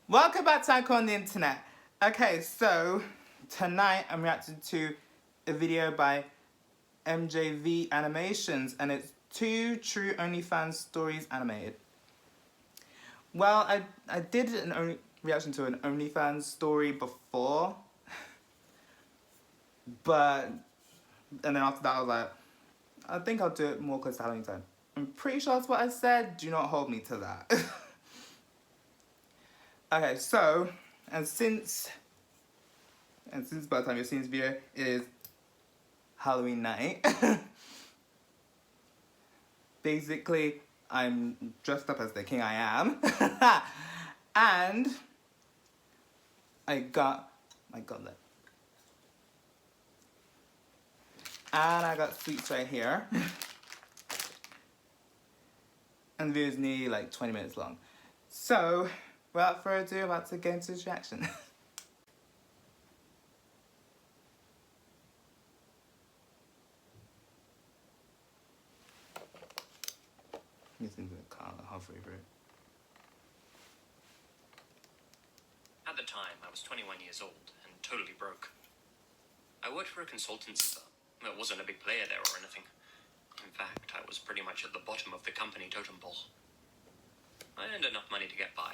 Welcome back to Anchor on the Internet. Okay, so tonight I'm reacting to a video by MJV Animations, and it's 2 true OnlyFans stories animated. Well, I did an reaction to an OnlyFans story before, and then after that I was like, I think I'll do it more close to Halloween time. I'm pretty sure that's what I said. Do not hold me to that. Okay, so, since by the time you're seeing this video, it is Halloween night. Basically, I'm dressed up as the king I am. And I got my goblet. And I got sweets right here. And the video is nearly like 20 minutes long. So, without further ado, I'm about to get into this reaction. Using the car halfway through. At the time, I was 21 years old and totally broke. I worked for a consultancy firm. There wasn't a big player there or anything. In fact, I was pretty much at the bottom of the company totem pole. I earned enough money to get by,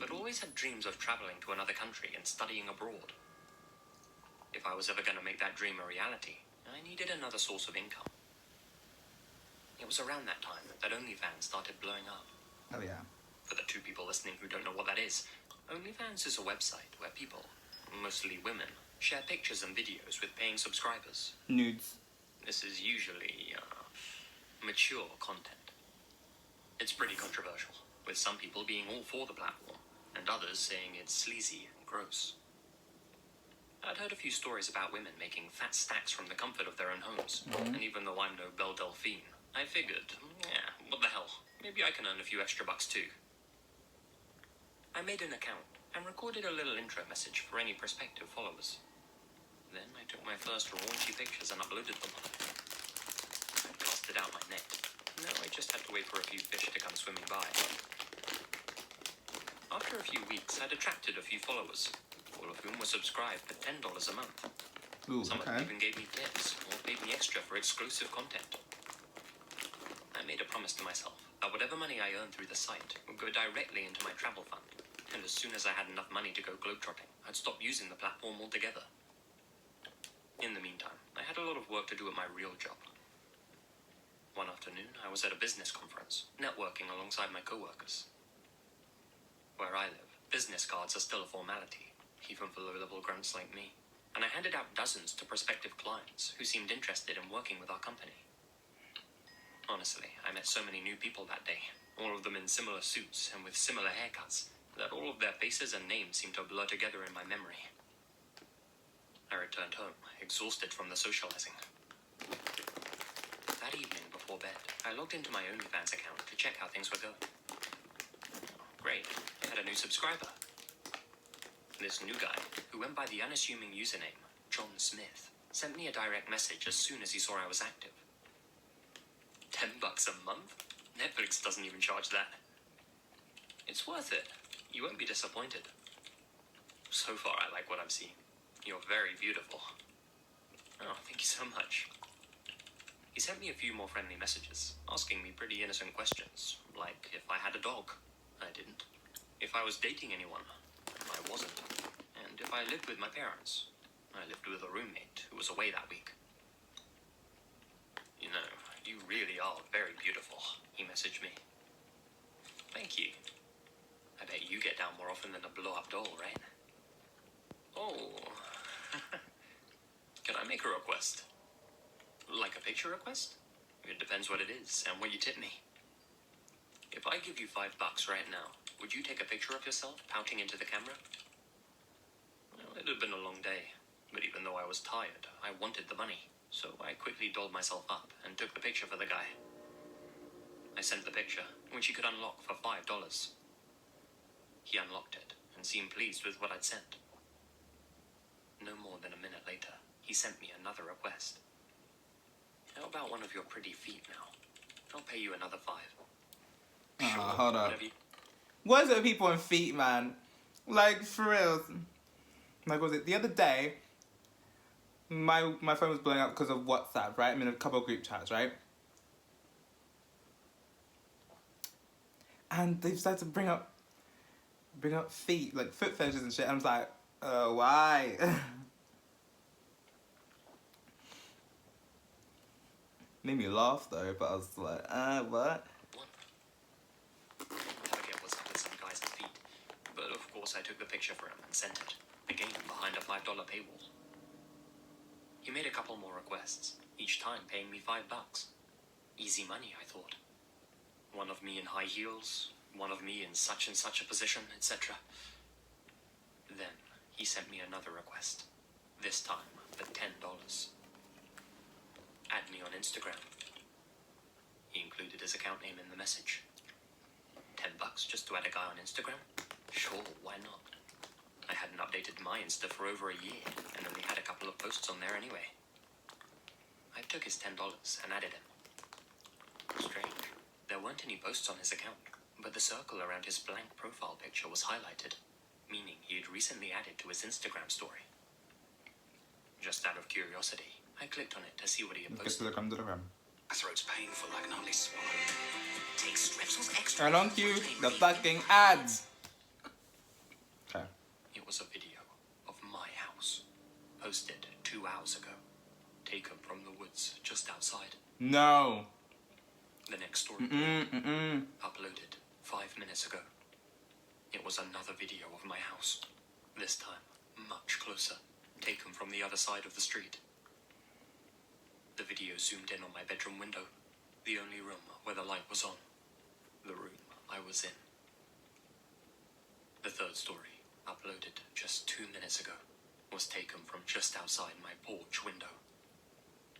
but always had dreams of traveling to another country and studying abroad. If I was ever going to make that dream a reality, I needed another source of income. It was around that time that OnlyFans started blowing up. Oh yeah. For the 2 people listening who don't know what that is, OnlyFans is a website where people, mostly women, share pictures and videos with paying subscribers. Nudes. This is usually mature content. It's pretty controversial, with some people being all for the platform, and others saying it's sleazy and gross. I'd heard a few stories about women making fat stacks from the comfort of their own homes, and even though I'm no Belle Delphine, I figured, yeah, what the hell, maybe I can earn a few extra bucks too. I made an account and recorded a little intro message for any prospective followers. Then I took my first raunchy pictures and uploaded them. I casted out my net. Now I just had to wait for a few fish to come swimming by. After a few weeks, I'd attracted a few followers, all of whom were subscribed for $10 a month. Ooh, Some of okay. them even gave me tips or paid me extra for exclusive content. I made a promise to myself that whatever money I earned through the site would go directly into my travel fund, and as soon as I had enough money to go globetrotting, I'd stop using the platform altogether. In the meantime, I had a lot of work to do at my real job. One afternoon, I was at a business conference, networking alongside my co-workers. Where I live, business cards are still a formality, even for low-level grunts like me, and I handed out dozens to prospective clients who seemed interested in working with our company. Honestly, I met so many new people that day, all of them in similar suits and with similar haircuts, that all of their faces and names seemed to blur together in my memory. I returned home, exhausted from the socializing. That evening before bed, I logged into my OnlyFans account to check how things were going. Great, I had a new subscriber. This new guy, who went by the unassuming username John Smith, sent me a direct message as soon as he saw I was active. $10 a month? Netflix doesn't even charge that. It's worth it. You won't be disappointed. So far, I like what I'm seeing. You're very beautiful. Oh, thank you so much. He sent me a few more friendly messages, asking me pretty innocent questions, like if I had a dog. I didn't. If I was dating anyone. I wasn't. And if I lived with my parents. I lived with a roommate who was away that week. You know, you really are very beautiful, he messaged me. Thank you. I bet you get down more often than a blow-up doll, right? Oh. Can I make a request? Like a picture request? It depends what it is and what you tip me. If I give you $5 right now, would you take a picture of yourself pouting into the camera? Well, it had been a long day, but even though I was tired, I wanted the money, so I quickly dolled myself up and took the picture for the guy. I sent the picture, which he could unlock for $5. He unlocked it and seemed pleased with what I'd sent. No more than a minute later, he sent me another request. How about one of your pretty feet now? I'll pay you another $5. Hold up. What is it with people and feet, man? Like, for real. Like, was it the other day? My phone was blowing up because of WhatsApp, right? I'm in a couple of group chats, right? And they decided to bring up feet, like foot fetishes and shit. I was like, why? Made me laugh though, but I was like, what? I forget what's up with some guy's feet, but of course I took the picture for him and sent it. Again, behind a $5 paywall. He made a couple more requests, each time paying me $5. Easy money, I thought. One of me in high heels, one of me in such and such a position, etc. Then he sent me another request, this time for $10. Add me on Instagram. He included his account name in the message. $10 just to add a guy on Instagram? Sure, why not? I hadn't updated my Insta for over a year, and only had a couple of posts on there anyway. I took his $10 and added him. Strange. There weren't any posts on his account, but the circle around his blank profile picture was highlighted, meaning he had recently added to his Instagram story. Just out of curiosity, I clicked on it to see what he had Get to posted. look under the rim. My throat's painful, I can hardly swallow. Take Strepsils extra. And on cue, the fucking ads. Okay. It was a video of my house, posted 2 hours ago, taken from the woods just outside. No. The next story uploaded 5 minutes ago. It was another video of my house, this time much closer, taken from the other side of the street. The video zoomed in on my bedroom window, the only room where the light was on, the room I was in. The third story, uploaded just 2 minutes ago, was taken from just outside my porch window.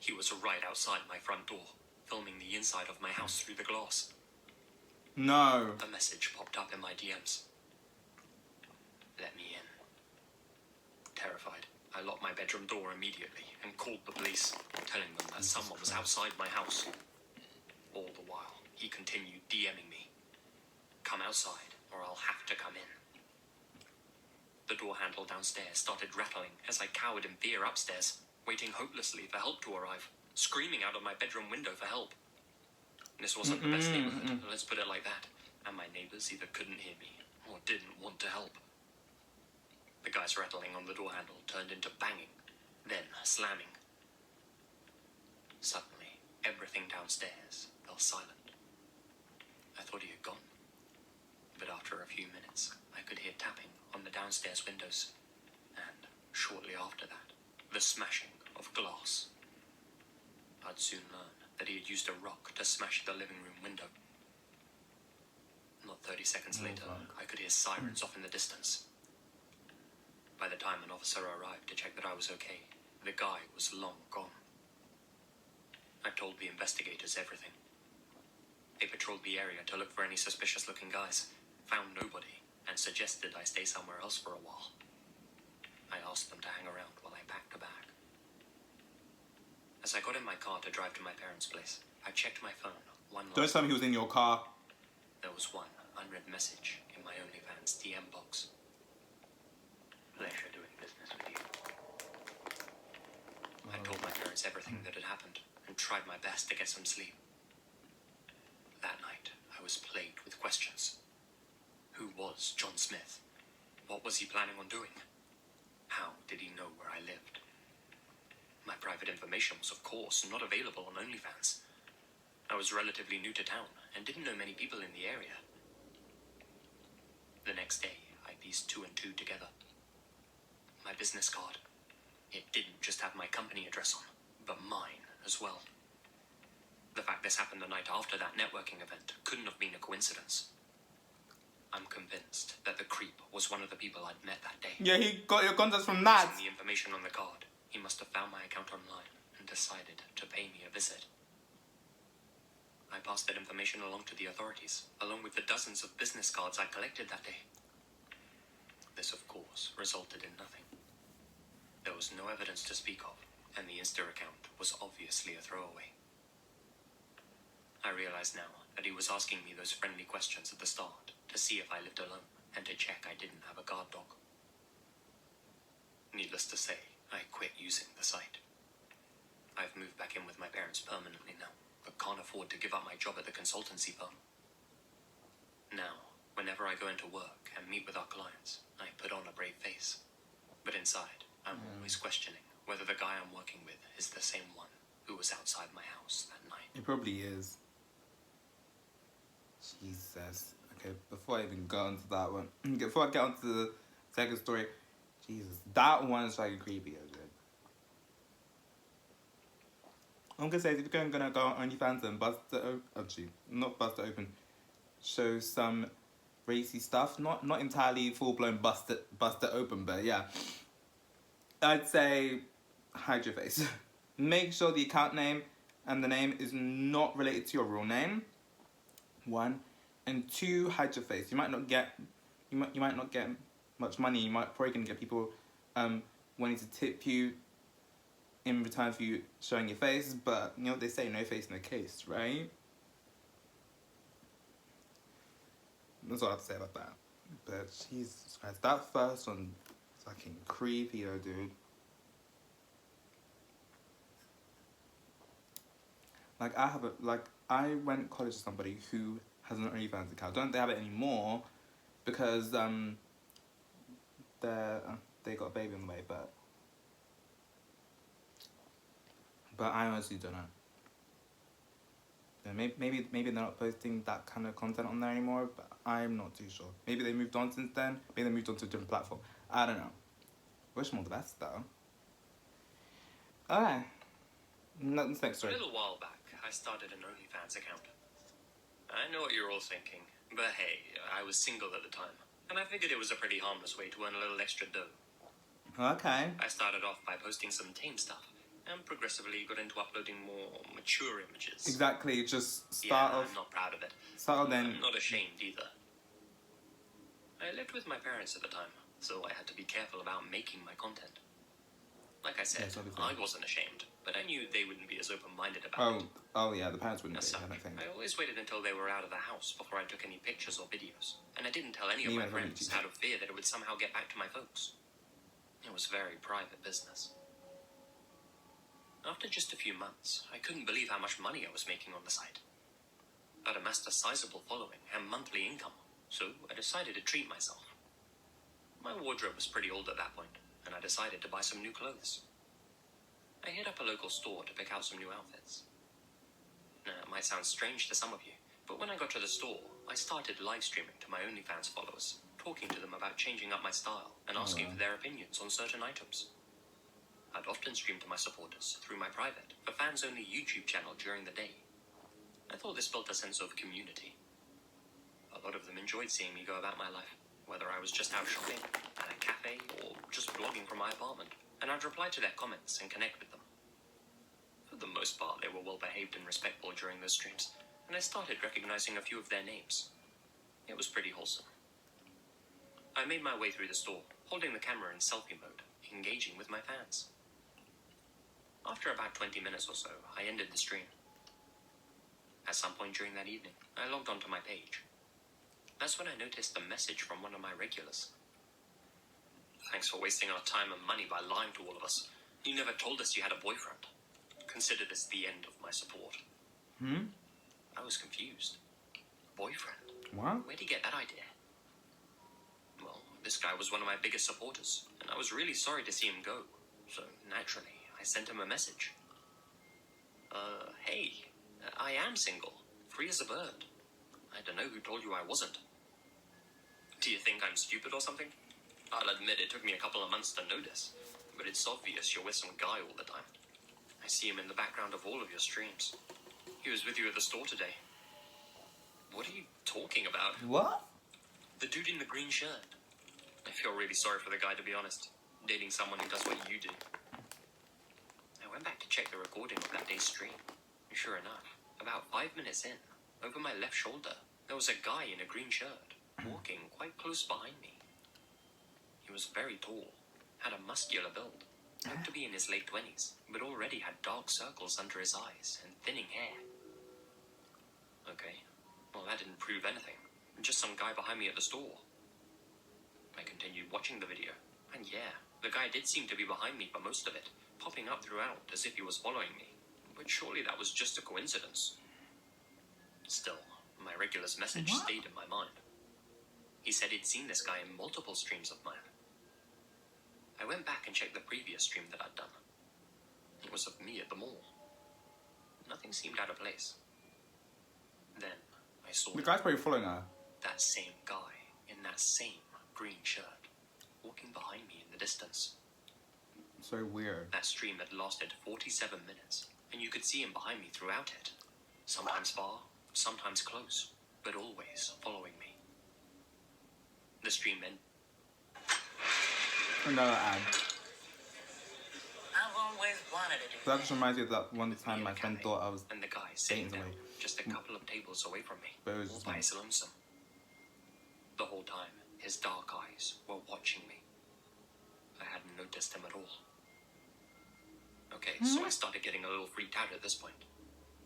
He was right outside my front door, filming the inside of my house through the glass. No. A message popped up in my DMs. Let me in. Terrified, I locked my bedroom door immediately and called the police, telling them that someone was outside my house. All the while, he continued DMing me. Come outside, or I'll have to come in. The door handle downstairs started rattling as I cowered in fear upstairs, waiting hopelessly for help to arrive, screaming out of my bedroom window for help. This wasn't the best neighborhood, let's put it like that, and my neighbors either couldn't hear me or didn't want to help. The guy's rattling on the door handle turned into banging, then slamming. Suddenly, everything downstairs fell silent. I thought he had gone, but after a few minutes, I could hear tapping on the downstairs windows, and shortly after that, the smashing of glass. I'd soon learn that he had used a rock to smash the living room window. Not 30 seconds later, I could hear sirens off in the distance. By the time an officer arrived to check that I was okay, the guy was long gone. I told the investigators everything. They patrolled the area to look for any suspicious-looking guys, found nobody, and suggested I stay somewhere else for a while. I asked them to hang around while I packed a bag. As I got in my car to drive to my parents' place, I checked my phone one Don't last tell me he was in your car. There was one unread message in my OnlyFans DM box. Pleasure doing business with you. I told my parents everything that had happened and tried my best to get some sleep. That night, I was plagued with questions. Who was John Smith? What was he planning on doing? How did he know where I lived? My private information was, of course, not available on OnlyFans. I was relatively new to town and didn't know many people in the area. The next day, I pieced 2 and 2 together. My business card. It didn't just have my company address on, but mine as well. The fact this happened the night after that networking event couldn't have been a coincidence. I'm convinced that the creep was one of the people I'd met that day. Yeah, he got your contacts from that. Using the information on the card, he must have found my account online and decided to pay me a visit. I passed that information along to the authorities, along with the dozens of business cards I collected that day. This, of course, resulted in nothing. There was no evidence to speak of, and the Insta account was obviously a throwaway. I realize now that he was asking me those friendly questions at the start to see if I lived alone, and to check I didn't have a guard dog. Needless to say, I quit using the site. I've moved back in with my parents permanently now, but can't afford to give up my job at the consultancy firm. Now, whenever I go into work and meet with our clients, I put on a brave face. But inside, I'm always questioning whether the guy I'm working with is the same one who was outside my house that night. It probably is. Jesus. Okay, before I even get onto that one, before I get onto the second story, Jesus, that one is fucking creepy as it. I'm gonna say, if you're gonna go on OnlyFans and bust it open, actually, not bust it open, show some racy stuff, not entirely full blown bust it open, but yeah, I'd say hide your face. Make sure the account name and the name is not related to your real name. 1, and 2, hide your face. You might not get much money. You might probably gonna get people wanting to tip you in return for you showing your face, but you know what they say, no face, no case, right? That's all I have to say about that. But Jesus Christ, that first one fucking creepy though, dude. Like I went to college with somebody who has an OnlyFans account. Don't they have it anymore because they got a baby on the way, but I honestly don't know. Yeah, maybe they're not posting that kind of content on there anymore, but I'm not too sure. Maybe they moved on since then. Maybe they moved on to a different platform. I don't know. Wish them all the best though. Alright. Next story. A little while back, I started an OnlyFans account. I know what you're all thinking, but hey, I was single at the time, and I figured it was a pretty harmless way to earn a little extra dough. Okay. I started off by posting some tame stuff, and progressively got into uploading more mature images. Exactly, just start off. I'm not proud of it. Start then. I'm not ashamed either. I lived with my parents at the time, so I had to be careful about making my content. Like I said, Yes, obviously. I wasn't ashamed, but I knew they wouldn't be as open-minded about it. Oh yeah, the parents wouldn't As be, such, I don't think. I always waited until they were out of the house before I took any pictures or videos, and I didn't tell any of Me my neither, friends me out of fear that it would somehow get back to my folks. It was very private business. After just a few months, I couldn't believe how much money I was making on the site. I'd amassed a sizable following and monthly income, so I decided to treat myself. My wardrobe was pretty old at that point, and I decided to buy some new clothes. I hit up a local store to pick out some new outfits. Now, it might sound strange to some of you, but when I got to the store, I started live streaming to my OnlyFans followers, talking to them about changing up my style and asking for their opinions on certain items. I'd often stream to my supporters through my private, for fans-only YouTube channel during the day. I thought this built a sense of community. A lot of them enjoyed seeing me go about my life, whether I was just out shopping, at a cafe, or just vlogging from my apartment, and I'd reply to their comments and connect with them. For the most part, they were well-behaved and respectful during those streams, and I started recognizing a few of their names. It was pretty wholesome. I made my way through the store, holding the camera in selfie mode, engaging with my fans. After about 20 minutes or so, I ended the stream. At some point during that evening, I logged onto my page. That's when I noticed a message from one of my regulars. Thanks for wasting our time and money by lying to all of us. You never told us you had a boyfriend. Consider this the end of my support. I was confused. Boyfriend? What? Where'd he get that idea? Well, this guy was one of my biggest supporters, and I was really sorry to see him go. So, naturally, I sent him a message. Hey, I am single, free as a bird. I don't know who told you I wasn't. Do you think I'm stupid or something? I'll admit it took me a couple of months to notice, but it's obvious you're with some guy all the time. I see him in the background of all of your streams. He was with you at the store today. What are you talking about? What? The dude in the green shirt. I feel really sorry for the guy, to be honest. Dating someone who does what you do. I went back to check the recording of that day's stream. And sure enough, about 5 minutes in, over my left shoulder, there was a guy in a green shirt, walking quite close behind me. He was very tall, had a muscular build, looked to be in his late 20s, but already had dark circles under his eyes and thinning hair. Okay, well that didn't prove anything. Just some guy behind me at the store. I continued watching the video, and yeah, the guy did seem to be behind me for most of it, popping up throughout as if he was following me. But surely that was just a coincidence. Still, my regular's message stayed in my mind. He said he'd seen this guy in multiple streams of mine. I went back and checked the previous stream that I'd done. It was of me at the mall. Nothing seemed out of place. Then I saw The guy's probably following her. that same guy in that same green shirt walking behind me in the distance. So weird. That stream had lasted 47 minutes, and you could see him behind me throughout it. Sometimes far, sometimes close, but always following me. The stream ended. Another ad. I've always wanted to do That just reminds me of that one time my friend thought I was and the guy sitting dating down somebody. just a couple of tables away from me, But it was all just by me. his lonesome. The whole time, his dark eyes were watching me. I hadn't noticed him at all. Okay, so I started getting a little freaked out at this point.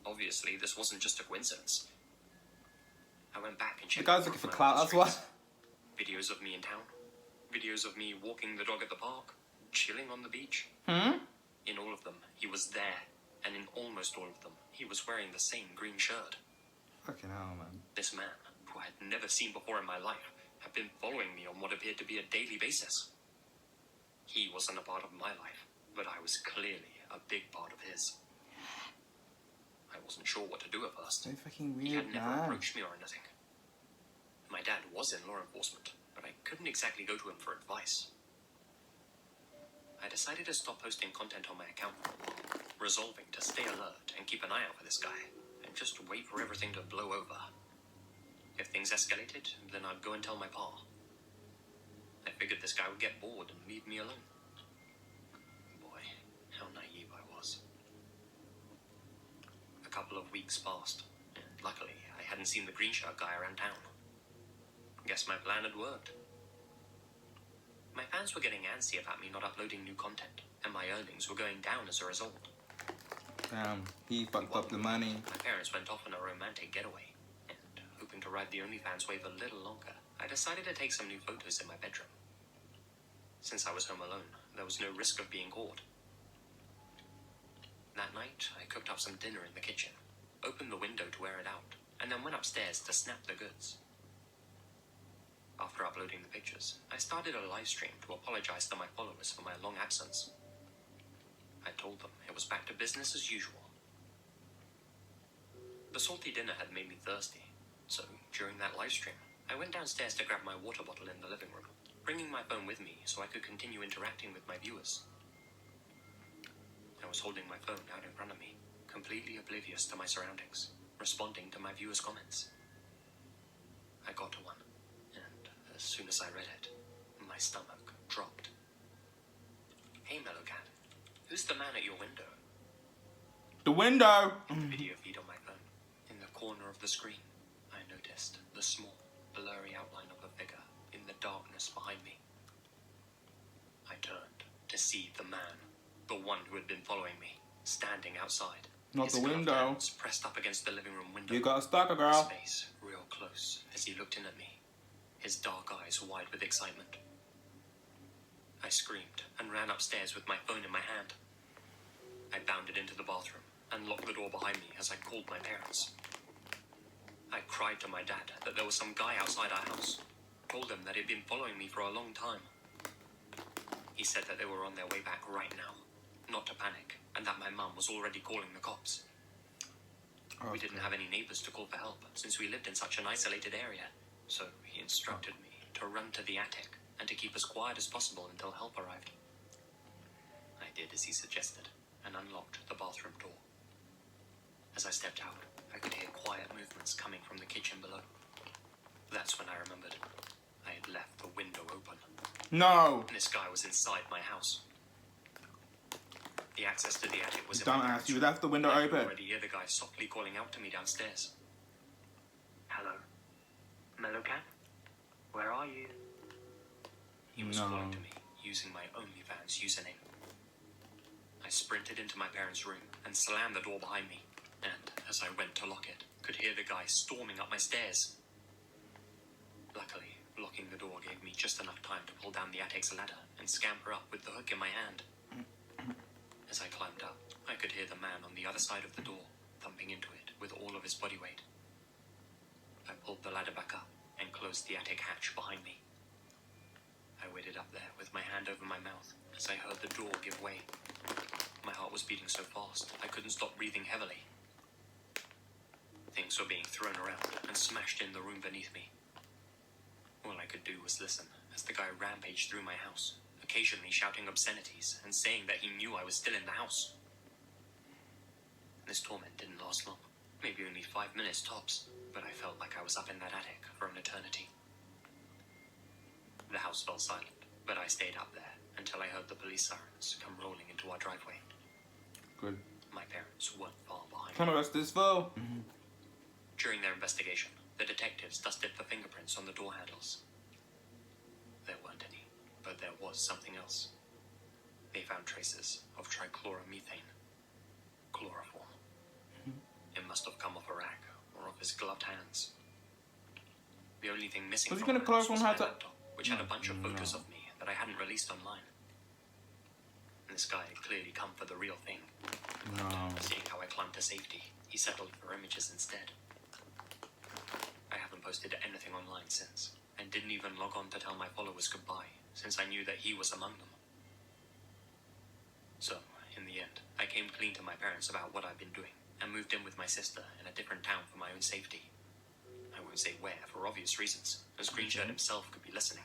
Obviously, this wasn't just a coincidence. I went back and The checked. guy's looking for clout, that's why. Videos of me in town. Videos of me walking the dog at the park. Chilling on the beach. In all of them, he was there. And in almost all of them, he was wearing the same green shirt. Fucking hell, man. This man, who I had never seen before in my life, had been following me on what appeared to be a daily basis. He wasn't a part of my life, but I was clearly a big part of his. I wasn't sure what to do at first. So fucking He weird, had never man. approached me or anything. My dad was in law enforcement, but I couldn't exactly go to him for advice. I decided to stop posting content on my account for a while, resolving to stay alert and keep an eye out for this guy, and just wait for everything to blow over. If things escalated, then I'd go and tell my pa. I figured this guy would get bored and leave me alone. Boy, how naive I was. A couple of weeks passed, and luckily I hadn't seen the green shirt guy around town. Guess my plan had worked. My fans were getting antsy about me not uploading new content, and my earnings were going down as a result. Damn, he fucked up the money. My parents went off on a romantic getaway, and hoping to ride the OnlyFans wave a little longer, I decided to take some new photos in my bedroom. Since I was home alone, there was no risk of being caught. That night, I cooked up some dinner in the kitchen, opened the window to air it out, and then went upstairs to snap the goods. After uploading the pictures, I started a live stream to apologize to my followers for my long absence. I told them it was back to business as usual. The salty dinner had made me thirsty, so during that live stream, I went downstairs to grab my water bottle in the living room, bringing my phone with me so I could continue interacting with my viewers. I was holding my phone out in front of me, completely oblivious to my surroundings, responding to my viewers' comments. I got to one, and as soon as I read it, my stomach dropped. Hey, Mellowcat, who's the man at your window? The window! Video feed on my phone. In the corner of the screen, I noticed the small, blurry outline of a figure in the darkness behind me. I turned to see the man, the one who had been following me, standing outside. Not his the gloved window. hands pressed up against the living room window. You got a stalker, His girl. face real close as he looked in at me, his dark eyes wide with excitement. I screamed and ran upstairs with my phone in my hand. I bounded into the bathroom and locked the door behind me as I called my parents. I cried to my dad that there was some guy outside our house. Told him that he'd been following me for a long time. He said that they were on their way back right now, not to panic, and that my mum was already calling the cops. We didn't have any neighbors to call for help since we lived in such an isolated area, so he instructed me to run to the attic and to keep as quiet as possible until help arrived. I did as he suggested and unlocked the bathroom door. As I stepped out, I could hear quiet movements coming from the kitchen below. That's when I remembered I had left the window open. No! And this guy was inside my house. The access to the attic was in my Dumbass, parents' you room. left the window I could open. already hear the guy softly calling out to me downstairs. Hello? Mellowcat? Where are you? He was No. calling to me, using my OnlyFans username. I sprinted into my parents' room and slammed the door behind me, and as I went to lock it, could hear the guy storming up my stairs. Luckily, Locking the door gave me just enough time to pull down the attic's ladder and scamper up with the hook in my hand. As I climbed up, I could hear the man on the other side of the door thumping into it with all of his body weight. I pulled the ladder back up and closed the attic hatch behind me. I waited up there with my hand over my mouth as I heard the door give way. My heart was beating so fast I couldn't stop breathing heavily. Things were being thrown around and smashed in the room beneath me. All I could do was listen as the guy rampaged through my house, occasionally shouting obscenities and saying that he knew I was still in the house. This torment didn't last long, maybe only 5 minutes tops, but I felt like I was up in that attic for an eternity. The house fell silent, but I stayed up there until I heard the police sirens come rolling into our driveway. Good. My parents weren't far behind. Can I rest this for? During their investigation, the detectives dusted for fingerprints on the door handles. There weren't any, but there was something else. They found traces of trichloromethane. Chloroform. It must have come off a rack or off his gloved hands. The only thing missing Was he from gonna my house was chloroform my how to- laptop, which had a bunch of photos of me that I hadn't released online. This guy had clearly come for the real thing. No. Seeing how I clung to safety, he settled for images instead. I haven't posted anything online since, and didn't even log on to tell my followers goodbye, since I knew that he was among them. So, in the end, I came clean to my parents about what I'd been doing, and moved in with my sister in a different town for my own safety. I won't say where, for obvious reasons, as Greenshirt himself could be listening.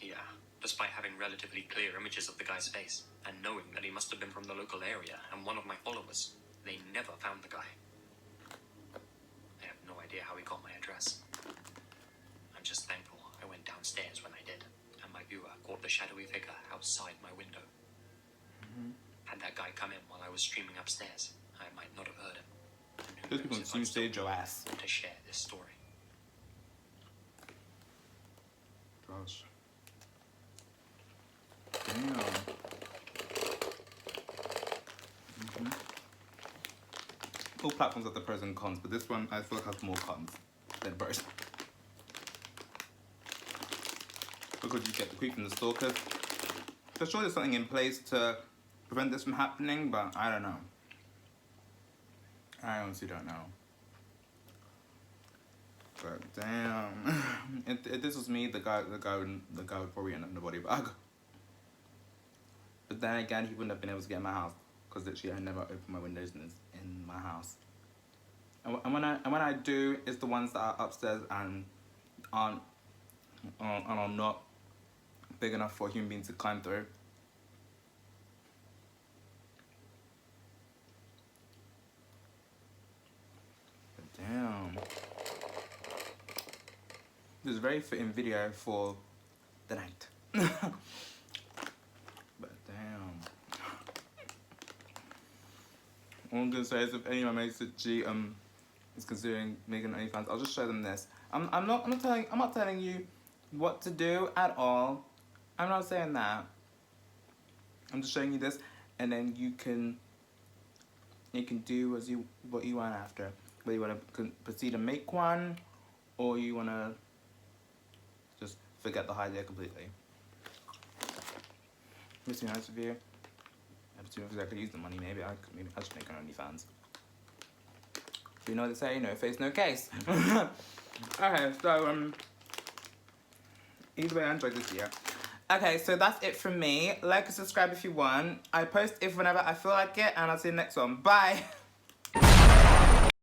Yeah, despite having relatively clear images of the guy's face, and knowing that he must have been from the local area and one of my followers, they never found the guy. I have no idea how he got my address. I'm just thankful I went downstairs when I did, and my viewer caught the shadowy figure outside my window. Had that guy come in while I was streaming upstairs, I might not have heard him. And who Those people knows if seem I'd still stage your ass. to share this story. Gosh. Damn. All platforms have the pros and cons, but this one I feel like has more cons than pros. Because you get the creep from the stalkers. For sure there's something in place to prevent this from happening, but I don't know. I honestly don't know. But damn, if this was me, the guy would probably end up in the body bag. But then again, he wouldn't have been able to get in my house because literally I never open my windows in my house. And when I do, it's the ones that are upstairs and are not big enough for a human being to climb through. But damn. This is a very fitting video for the night. But damn. All I'm gonna say is if any of my mates at G is considering making OnlyFans, I'll just show them this. I'm not telling you what to do at all. I'm not saying that. I'm just showing you this, and then you can do what you want after. Whether you want to proceed to make one, or you want to just forget the idea completely. Missed be honest with you. If I could use the money, maybe I should make an OnlyFans. You know what they say, no face, no case. Okay, so either way, I enjoyed this video. Okay, so that's it from me. Like and subscribe if you want. I post if whenever I feel like it, and I'll see you next one. Bye.